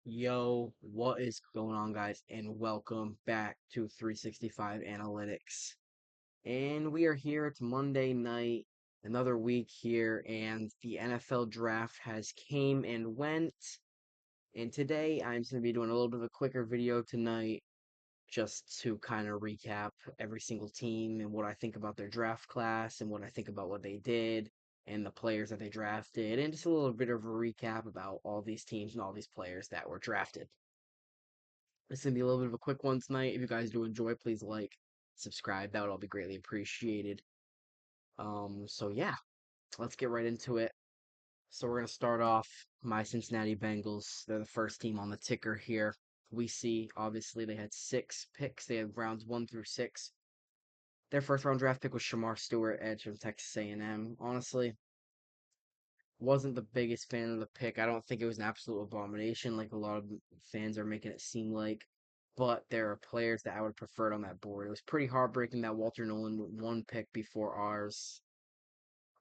Yo, what is going on, guys? And welcome back to 365 Analytics. And we are here. It's Monday night, another week here, and the NFL draft has came and went. And today I'm going to be doing a little bit of a quicker video tonight, just to kind of recap every single team and what I think about their draft class and what I think about what they did and the players that they drafted, and just a little bit of a recap about all these teams and all these players that were drafted. This is gonna be a little bit of a quick one tonight. If you guys do enjoy, please like, subscribe. That would all be greatly appreciated. So yeah, let's get right into it. So we're gonna start off my Cincinnati Bengals. They're the first team on the ticker here. We see obviously they had 6 picks. They had rounds 1 through 6. Their first round draft pick was Shamar Stewart, edge from Texas A&M. Honestly, wasn't the biggest fan of the pick. I don't think it was an absolute abomination like a lot of fans are making it seem like. But there are players that I would have preferred on that board. It was pretty heartbreaking that Walter Nolan went 1 pick before ours.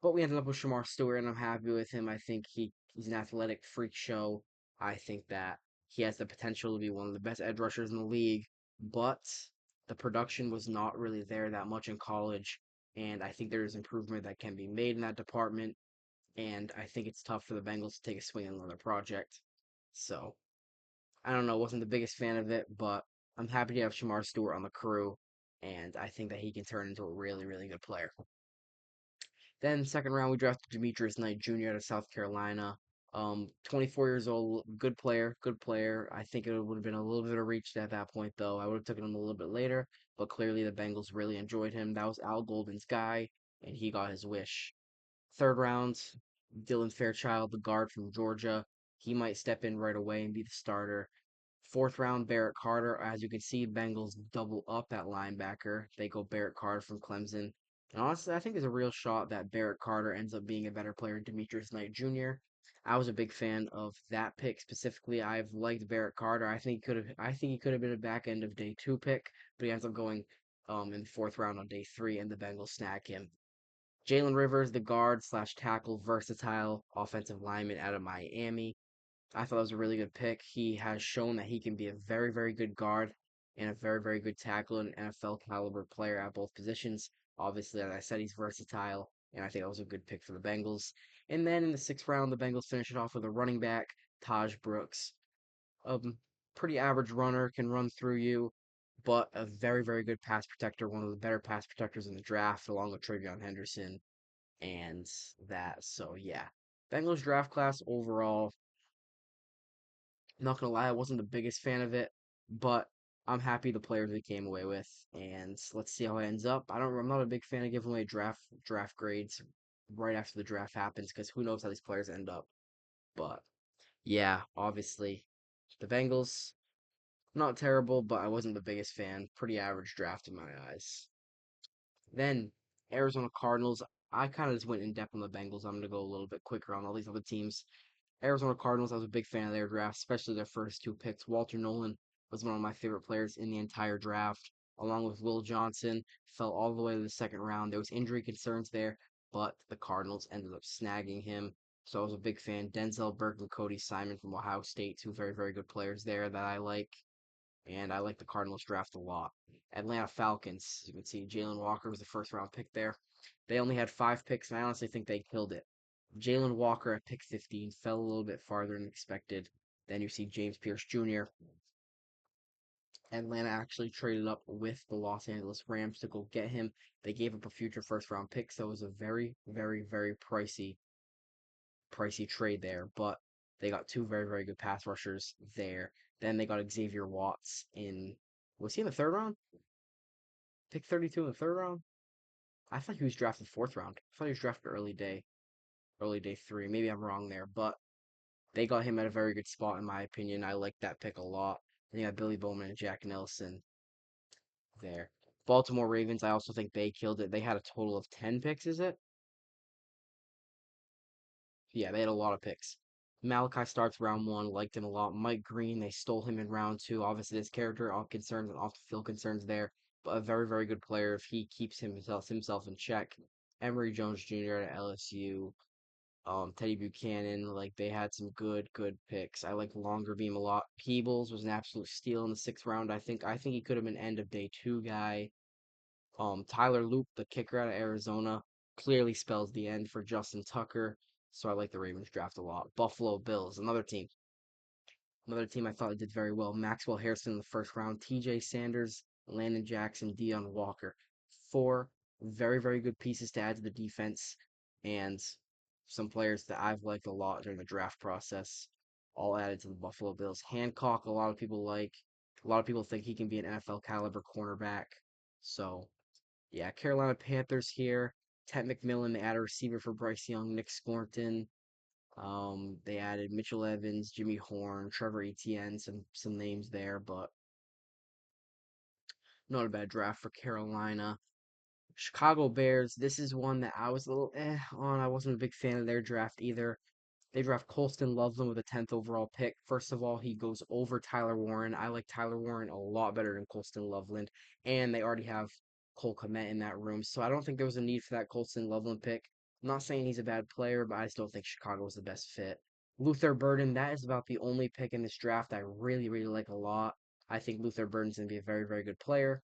But we ended up with Shamar Stewart, and I'm happy with him. I think he's an athletic freak show. I think that he has the potential to be one of the best edge rushers in the league. But the production was not really there that much in college. And I think there's improvement that can be made in that department, and I think it's tough for the Bengals to take a swing on another project. So I don't know, wasn't the biggest fan of it, but I'm happy to have Shamar Stewart on the crew, and I think that he can turn into a really, really good player. Then second round, we drafted Demetrius Knight Jr. out of South Carolina. 24 years old, good player, good player. I think it would have been a little bit of a reach at that point, though. I would have taken him a little bit later, but clearly the Bengals really enjoyed him. That was Al Golden's guy, and he got his wish. Third round, Dylan Fairchild, the guard from Georgia. He might step in right away and be the starter. Fourth round, Barrett Carter. As you can see, Bengals double up at linebacker. They go Barrett Carter from Clemson. And honestly, I think there's a real shot that Barrett Carter ends up being a better player than Demetrius Knight Jr. I was a big fan of that pick specifically. I've liked Barrett Carter. I think he could have been a back end of day 2 pick, but he ends up going in the fourth round on day 3, and the Bengals snag him. Jalen Rivers, the guard slash tackle, versatile offensive lineman out of Miami. I thought that was a really good pick. He has shown that he can be a very, very good guard and a very, very good tackle and NFL caliber player at both positions. Obviously, as I said, he's versatile, and I think that was a good pick for the Bengals. And then in the 6th round, the Bengals finish it off with a running back, Taj Brooks. Pretty average runner, can run through you, but a very, very good pass protector, one of the better pass protectors in the draft, along with Travion Henderson and that. So yeah, Bengals draft class overall, not gonna lie, I wasn't the biggest fan of it, but I'm happy the players we came away with, and let's see how it ends up. I'm not a big fan of giving away draft grades right after the draft happens because who knows how these players end up. But yeah, obviously the Bengals not terrible, but I wasn't the biggest fan. Pretty average draft in my eyes. Then Arizona Cardinals. I kind of just went in depth on the Bengals. I'm gonna go a little bit quicker on all these other teams. Arizona Cardinals, I was a big fan of their draft, especially their first 2 picks. Walter Nolan was one of my favorite players in the entire draft, along with Will Johnson. Fell all the way to the second round. There was injury concerns there, but the Cardinals ended up snagging him. So I was a big fan. Denzel Burke and Cody Simon from Ohio State, 2 very, very good players there that I like. And I like the Cardinals draft a lot. Atlanta Falcons, you can see Jalen Walker was the first round pick there. They only had 5 picks, and I honestly think they killed it. Jalen Walker at pick 15 fell a little bit farther than expected. Then you see James Pierce Jr. Atlanta actually traded up with the Los Angeles Rams to go get him. They gave up a future first round pick, so it was a very, very, very pricey trade there. But they got 2 very, very good pass rushers there. Then they got Xavier Watts in, was he in the third round? Pick 32 in the third round? I thought he was drafted fourth round. I thought he was drafted early day 3. Maybe I'm wrong there, but they got him at a very good spot, in my opinion. I like that pick a lot. Then you got Billy Bowman and Jack Nelson there. Baltimore Ravens, I also think they killed it. They had a total of 10 picks, is it? Yeah, they had a lot of picks. Malachi starts round 1, liked him a lot. Mike Green, they stole him in round 2. Obviously, his character off concerns and off the field concerns there, but a very, very good player if he keeps himself in check. Emory Jones Jr. at LSU. Teddy Buchanan. Like they had some good picks. I like Longerbeam a lot. Peebles was an absolute steal in the sixth round. I think he could have been end of day two guy. Tyler Loop, the kicker out of Arizona, clearly spells the end for Justin Tucker. So I like the Ravens draft a lot. Buffalo Bills, another team I thought did very well. Maxwell Harrison in the first round, T.J. Sanders, Landon Jackson, Deion Walker. Four very good pieces to add to the defense, and some players that I've liked a lot during the draft process, all added to the Buffalo Bills. Hancock, a lot of people like. A lot of people think he can be an NFL caliber cornerback. So yeah, Carolina Panthers here. Ted McMillan, they added a receiver for Bryce Young, Nick Scornton. They added Mitchell Evans, Jimmy Horn, Trevor Etienne, some names there, but not a bad draft for Carolina. Chicago Bears, this is one that I was a little on. I wasn't a big fan of their draft either. They draft Colston Loveland with a 10th overall pick. First of all, he goes over Tyler Warren. I like Tyler Warren a lot better than Colston Loveland, and they already have Cole Kmet in that room, so I don't think there was a need for that Colston Loveland pick. I'm not saying he's a bad player, but I just don't think Chicago was the best fit. Luther Burden, that is about the only pick in this draft I really like a lot. I think Luther Burden's going to be a very good player,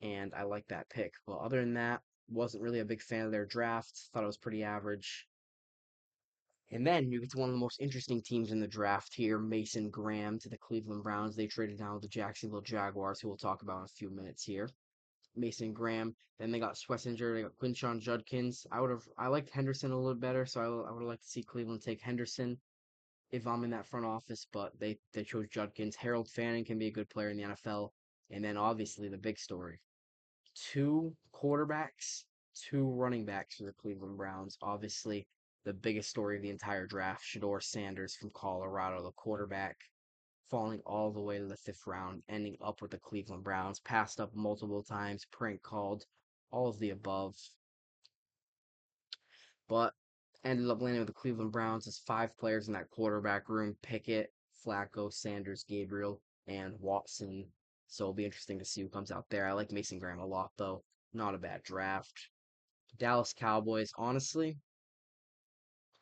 and I like that pick. But other than that, wasn't really a big fan of their draft. Thought it was pretty average. And then you get to one of the most interesting teams in the draft here, Mason Graham to the Cleveland Browns. They traded down with the Jacksonville Jaguars, who we'll talk about in a few minutes here. Mason Graham. Then they got Schlesinger. They got Quinshon Judkins. I liked Henderson a little better, so I would like to see Cleveland take Henderson if I'm in that front office. But they chose Judkins. Harold Fanning can be a good player in the NFL. And then obviously the big story: two quarterbacks, two running backs for the Cleveland Browns. Obviously, the biggest story of the entire draft: Shedeur Sanders from Colorado, the quarterback, falling all the way to the fifth round, ending up with the Cleveland Browns, passed up multiple times, prank called, all of the above, but ended up landing with the Cleveland Browns as five players in that quarterback room: Pickett, Flacco, Sanders, Gabriel, and Watson. So it'll be interesting to see who comes out there. I like Mason Graham a lot, though. Not a bad draft. Dallas Cowboys, honestly,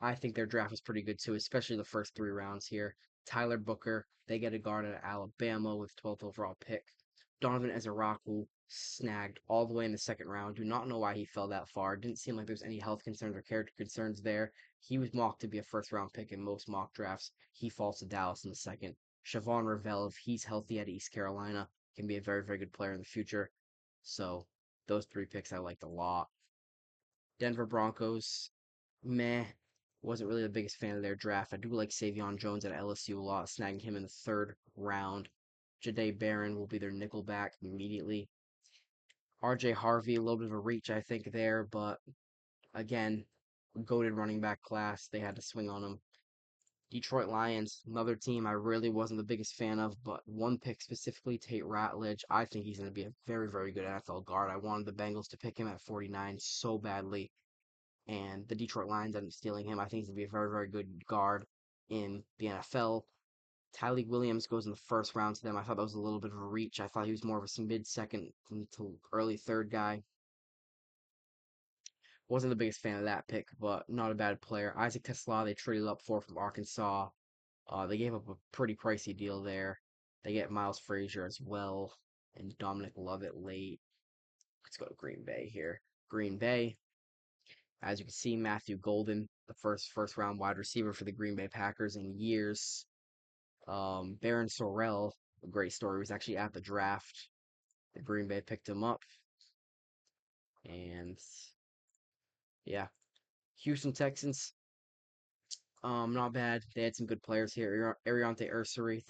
I think their draft was pretty good too, especially the first three rounds here. Tyler Booker, they get a guard out of Alabama with 12th overall pick. Donovan Ezeraku snagged all the way in the second round. Do not know why he fell that far. Didn't seem like there's any health concerns or character concerns there. He was mocked to be a first round pick in most mock drafts. He falls to Dallas in the second. Siobhan Ravel, if he's healthy at East Carolina, can be a very good player in the future. So those three picks I liked a lot. Denver Broncos, meh. Wasn't really the biggest fan of their draft. I do like Savion Jones at LSU a lot, snagging him in the third round. Jahdae Barron will be their nickelback immediately. RJ Harvey, a little bit of a reach, I think, there, but again, goated running back class. They had to swing on him. Detroit Lions, another team I really wasn't the biggest fan of, but one pick specifically, Tate Ratledge. I think he's going to be a very good NFL guard. I wanted the Bengals to pick him at 49 so badly, and the Detroit Lions ended up stealing him. I think he's going to be a very good guard in the NFL. Tyleik Williams goes in the first round to them. I thought that was a little bit of a reach. I thought he was more of a mid second to early third guy. Wasn't the biggest fan of that pick, but not a bad player. Isaac Tesla, they traded up for from Arkansas. They gave up a pretty pricey deal there. They get Miles Frazier as well and Dominic Lovett late. Let's go to Green Bay here. Green Bay, as you can see, Matthew Golden, the first round wide receiver for the Green Bay Packers in years. Baron Sorrell, a great story, was actually at the draft. The Green Bay picked him up, and yeah, Houston Texans. Not bad. They had some good players here. Ariante Ursary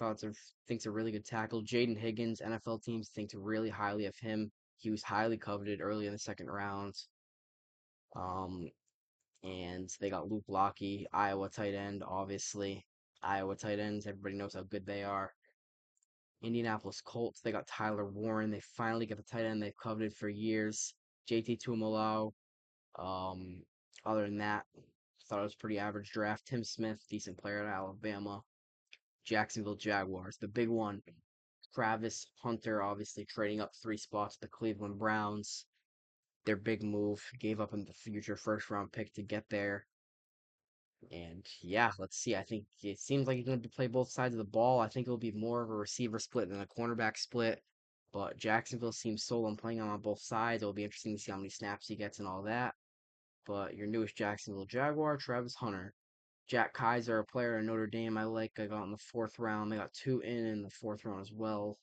thinks a really good tackle. Jaden Higgins, NFL teams think really highly of him. He was highly coveted early in the second round. Um, and they got Luke Lockie, Iowa tight end, obviously. Iowa tight ends, everybody knows how good they are. Indianapolis Colts, they got Tyler Warren. They finally get the tight end they've coveted for years. JT Tuimoloau. Um, Other than that, thought it was a pretty average draft. Tim Smith, decent player at Alabama. Jacksonville Jaguars, the big one. Travis Hunter, obviously trading up three spots. The Cleveland Browns, their big move, gave up in the future first round pick to get there. And yeah, let's see. I think it seems like he's going to play both sides of the ball. I think it'll be more of a receiver split than a cornerback split. But Jacksonville seems sold on playing him on both sides. It'll be interesting to see how many snaps he gets and all that. But your newest Jacksonville Jaguar, Travis Hunter. Jack Kaiser, a player in Notre Dame I like. I got in the fourth round. They got two in the fourth round as well.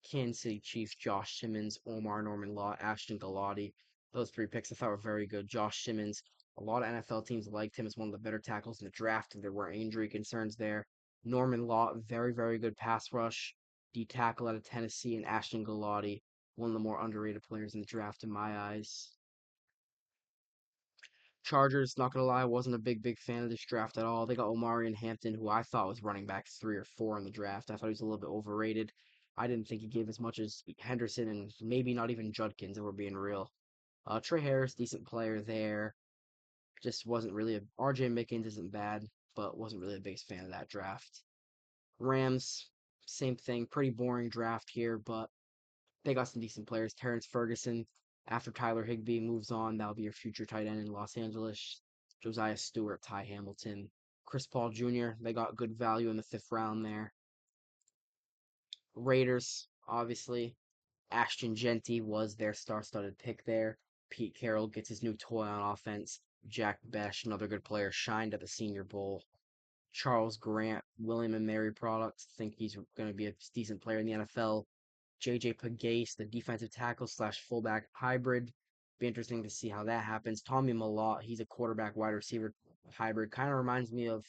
Kansas City Chiefs, Josh Simmons, Omar Norman Law, Ashton Galati. Those three picks I thought were very good. Josh Simmons, a lot of NFL teams liked him as one of the better tackles in the draft, and there were injury concerns there. Norman Law, very, very good pass rush. D tackle out of Tennessee, and Ashton Galati, one of the more underrated players in the draft in my eyes. Chargers, not gonna lie, wasn't a big fan of this draft at all. They got Omarion Hampton, who I thought was running back 3 or 4 in the draft. I thought he was a little bit overrated. I didn't think he gave as much as Henderson and maybe not even Judkins, if we're being real. Trey Harris, decent player there. Just wasn't really a RJ Mickens isn't bad, but wasn't really the biggest fan of that draft. Rams, same thing, pretty boring draft here, but they got some decent players. Terrence Ferguson, after Tyler Higbee moves on, that'll be your future tight end in Los Angeles. Josiah Stewart, Ty Hamilton, Chris Paul Jr. They got good value in the fifth round there. Raiders, obviously. Ashton Genty was their star-studded pick there. Pete Carroll gets his new toy on offense. Jack Besh, another good player, shined at the Senior Bowl. Charles Grant, William and Mary product. Think he's going to be a decent player in the NFL. JJ Pagase, the defensive tackle slash fullback hybrid. Be interesting to see how that happens. Tommy Malott, he's a quarterback wide receiver hybrid. Kind of reminds me of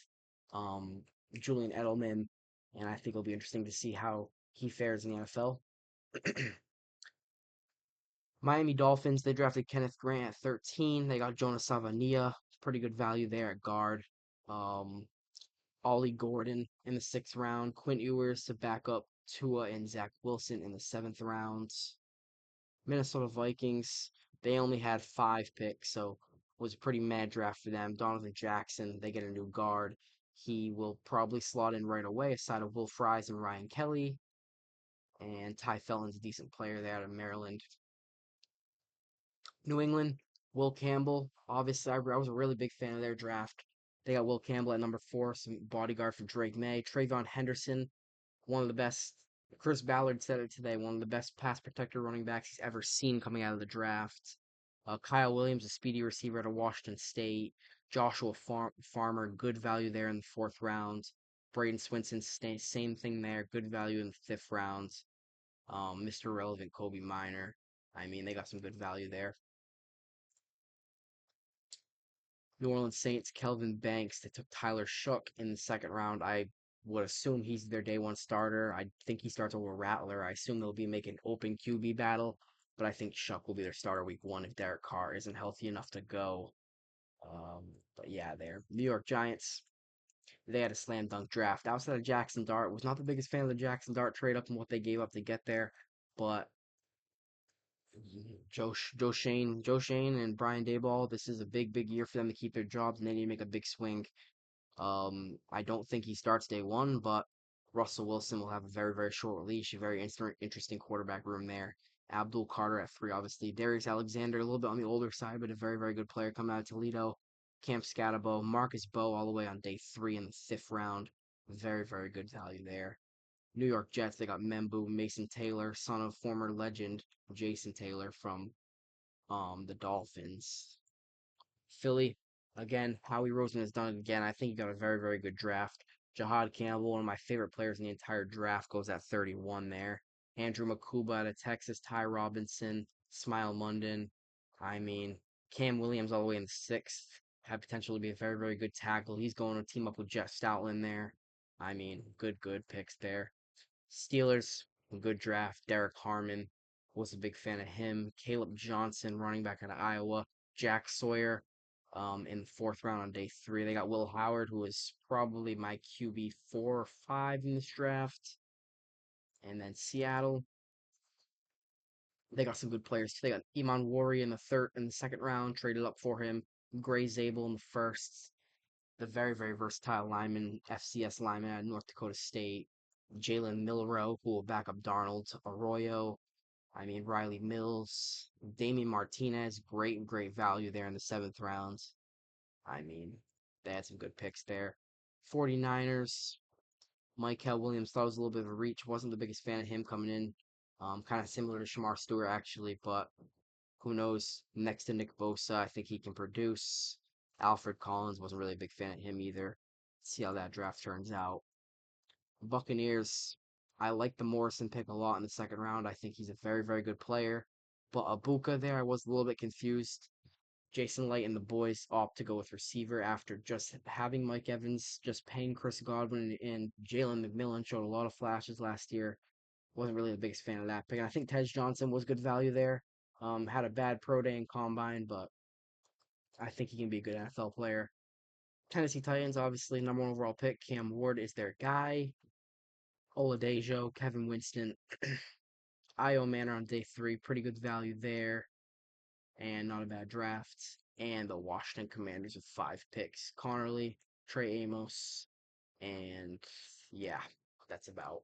um, Julian Edelman, and I think it'll be interesting to see how he fares in the NFL. Miami Dolphins, they drafted Kenneth Grant at 13. They got Jonas Savania, pretty good value there at guard. Um, Ollie Gordon in the sixth round. Quinn Ewers to back up Tua and Zach Wilson in the seventh round. Minnesota Vikings, they only had 5 picks, so it was a pretty mad draft for them. Donovan Jackson, they get a new guard. He will probably slot in right away, aside of Will Fries and Ryan Kelly. And Ty Felton's a decent player there out of Maryland. New England, Will Campbell. Obviously, I was a really big fan of their draft. They got Will Campbell at number 4, some bodyguard for Drake May. Trayvon Henderson, one of the best. Chris Ballard said it today. One of the best pass protector running backs he's ever seen coming out of the draft. Kyle Williams, a speedy receiver out of Washington State. Joshua Farmer, good value there in the fourth round. Braden Swinson, same thing there, good value in the fifth round. Mr. Relevant, Kobe Minor. I mean, they got some good value there. New Orleans Saints, Kelvin Banks. They took Tyler Shook in the second round. I would assume he's their day one starter. I think he starts over Rattler. I assume they'll be making open QB battle, but I think Shook will be their starter week one if Derek Carr isn't healthy enough to go. But yeah, there. New York Giants, they had a slam dunk draft. Outside of Jackson Dart, was not the biggest fan of the Jackson Dart trade up and what they gave up to get there, but Joe Shane and Brian Dayball, this is a big year for them to keep their jobs and they need to make a big swing. I don't think he starts day one, but Russell Wilson will have a very short leash, a very interesting quarterback room there. Abdul Carter at 3, obviously. Darius Alexander, a little bit on the older side, but a very good player coming out of Toledo. Cam Scatabo, Marcus Bowe all the way on day 3 in the fifth round. Very good value there. New York Jets, they got Membu, Mason Taylor, son of former legend Jason Taylor from the Dolphins. Philly, again, Howie Roseman has done it again. I think he got a very good draft. Jahad Campbell, one of my favorite players in the entire draft, goes at 31 there. Andrew Makuba out of Texas, Ty Robinson, Smile London. I mean, Cam Williams all the way in the sixth. Had potential to be a very good tackle. He's going to team up with Jeff Stoutland there. I mean, good picks there. Steelers, good draft. Derek Harmon, was a big fan of him. Caleb Johnson, running back out of Iowa. Jack Sawyer, in the fourth round on day 3. They got Will Howard, who is probably my QB 4 or 5 in this draft. And then Seattle, they got some good players. They got Iman Wari in the second round, traded up for him. Gray Zabel in the first. The very versatile lineman, FCS lineman at North Dakota State. Jalen Milrow, who will back up Darnold. Arroyo, I mean, Riley Mills, Damien Martinez, great value there in the seventh round. I mean, they had some good picks there. 49ers, Michael Williams thought it was a little bit of a reach. Wasn't the biggest fan of him coming in. Kind of similar to Shamar Stewart, actually, but who knows? Next to Nick Bosa, I think he can produce. Alfred Collins wasn't really a big fan of him either. See how that draft turns out. Buccaneers, I like the Morrison pick a lot in the second round. I think he's a very, very good player. But Abuka there, I was a little bit confused. Jason Light and the boys opt to go with receiver after just having Mike Evans, just paying Chris Godwin and Jalen McMillan showed a lot of flashes last year. Wasn't really the biggest fan of that pick. And I think Tej Johnson was good value there. Had a bad pro day and combine, but I think he can be a good NFL player. Tennessee Titans, obviously, number one overall pick. Cam Ward is their guy. Oladejo, Kevin Winston, Io Manor on day three. Pretty good value there. And not a bad draft. And the Washington Commanders with 5 picks. Connerly, Trey Amos, and yeah, that's about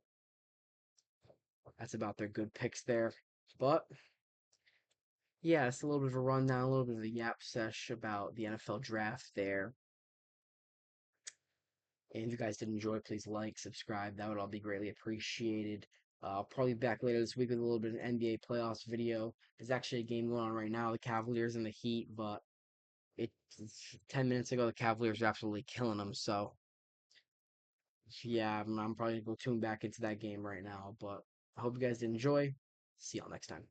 that's about their good picks there. But yeah, it's a little bit of a rundown, a little bit of a yap sesh about the NFL draft there. And if you guys did enjoy, please like, subscribe. That would all be greatly appreciated. I'll probably be back later this week with a little bit of an NBA playoffs video. There's actually a game going on right now, the Cavaliers and the Heat, but it's 10 minutes ago, the Cavaliers are absolutely killing them. So, yeah, I'm probably going to go tune back into that game right now. But I hope you guys did enjoy. See y'all next time.